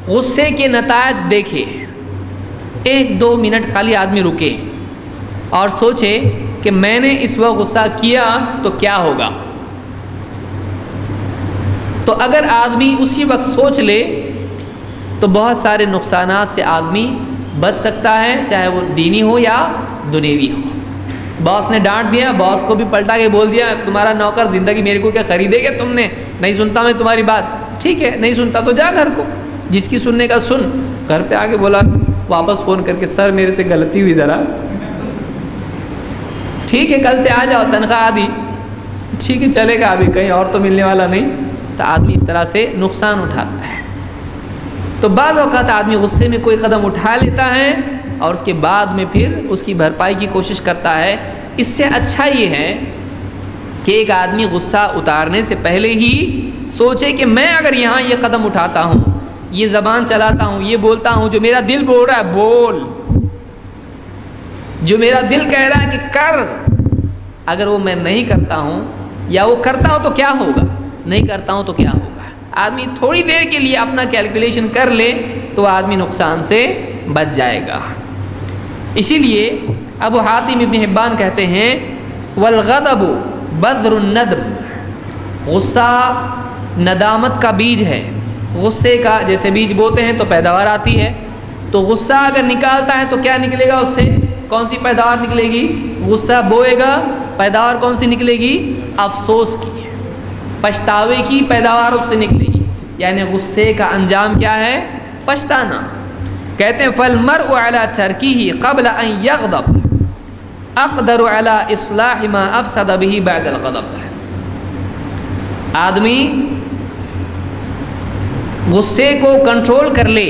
غصے کے نتائج دیکھے، 1-2 منٹ خالی آدمی رکے اور سوچے کہ میں نے اس وقت غصہ کیا تو کیا ہوگا. تو اگر آدمی اسی وقت سوچ لے تو بہت سارے نقصانات سے آدمی بچ سکتا ہے، چاہے وہ دینی ہو یا دنیوی ہو. باس نے ڈانٹ دیا، باس کو بھی پلٹا کے بول دیا تمہارا نوکر زندگی میرے کو کیا خریدے گا، تم نے نہیں سنتا میں تمہاری بات، ٹھیک ہے نہیں سنتا تو جا گھر کو، جس کی سننے کا سن. گھر پہ آ کے بولا واپس فون کر کے سر میرے سے غلطی ہوئی ذرا، ٹھیک ہے کل سے آ جاؤ تنخواہ آدھی، ٹھیک ہے چلے گا ابھی کہیں اور تو ملنے والا نہیں. تو آدمی اس طرح سے نقصان اٹھاتا ہے. تو بعض اوقات آدمی غصے میں کوئی قدم اٹھا لیتا ہے اور اس کے بعد میں پھر اس کی بھرپائی کی کوشش کرتا ہے. اس سے اچھا یہ ہے کہ ایک آدمی غصہ اتارنے سے پہلے ہی سوچے کہ میں اگر یہاں یہ قدم اٹھاتا ہوں، یہ زبان چلاتا ہوں، یہ بولتا ہوں، جو میرا دل بول رہا ہے بول، جو میرا دل کہہ رہا ہے کہ کر، اگر وہ میں نہیں کرتا ہوں یا وہ کرتا ہوں تو کیا ہوگا، نہیں کرتا ہوں تو کیا ہوگا. آدمی تھوڑی دیر کے لیے اپنا کیلکولیشن کر لے تو آدمی نقصان سے بچ جائے گا. اسی لیے ابو حاتم ابن حبان کہتے ہیں والغضب بذر الندم، غصہ ندامت کا بیج ہے. غصے کا جیسے بیج بوتے ہیں تو پیداوار آتی ہے، تو غصہ اگر نکالتا ہے تو کیا نکلے گا اس سے، کون سی پیداوار نکلے گی، غصہ بوئے گا پیداوار کون سی نکلے گی، افسوس کی، پچھتاوے کی پیداوار اس سے نکلے گی. یعنی غصے کا انجام کیا ہے، پچھتانا. کہتے ہیں فالمرء علی ترکہ قبل ان یغضب اقدر علی اصلاح ما افسد به بعد الغضب. آدمی غصے کو کنٹرول کر لے،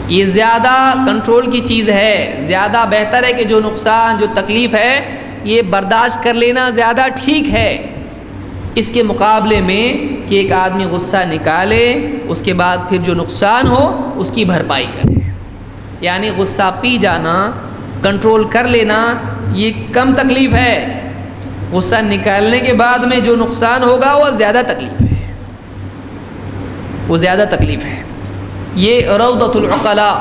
یہ زیادہ کنٹرول کی چیز ہے. زیادہ بہتر ہے کہ جو نقصان جو تکلیف ہے یہ برداشت کر لینا زیادہ ٹھیک ہے، اس کے مقابلے میں کہ ایک آدمی غصہ نکالے اس کے بعد پھر جو نقصان ہو اس کی بھرپائی کرے. یعنی غصہ پی جانا، کنٹرول کر لینا یہ کم تکلیف ہے، غصہ نکالنے کے بعد میں جو نقصان ہوگا وہ زیادہ تکلیف ہے، وہ زیادہ تکلیف ہے. یہ روضۃ العقلاء،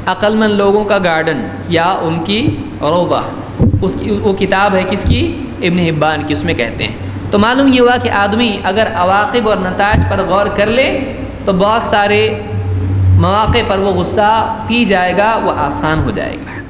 عقل مند لوگوں کا گارڈن یا ان کی روضہ، اس کی وہ کتاب ہے کس کی، ابن حبان کی، اس میں کہتے ہیں. تو معلوم یہ ہوا کہ آدمی اگر عواقب اور نتائج پر غور کر لے تو بہت سارے مواقع پر وہ غصہ پی جائے گا، وہ آسان ہو جائے گا.